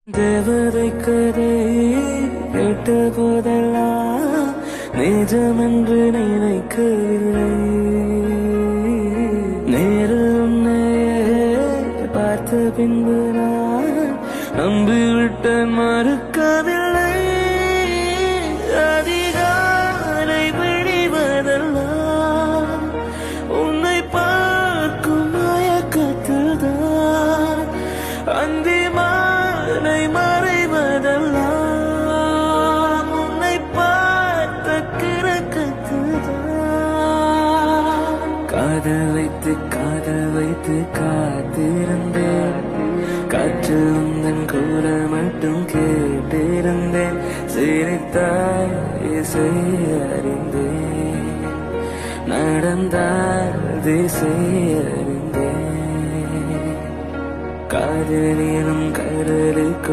தேவதை கதை கேட்ட போதெல்லாம் நிஜமென்று நினைக்கவில்லை. நேரில் உன்னையே பார்த்த பின்பு நான் நம்பிவிட்டேன், மறுக்கவில்லை. அதிகாலை விழிவதெல்லாம் உன்னை பார்க்கும் மயக்கத்தில் தான், அந்தி மாலை மறைவதெல்லாம் உன்னை பார்த்த கிறக்கத்தில் தான். காதல் வைத்து காத்திருந்தேன், காற்றில் உந்தன் குரல் மட்டும் கேட்டிருந்தேன். சிரித்தாய் இசை அறிந்தேன், நடந்தால் திசை அறிந்தேன். காதலினும் கடலுக்கு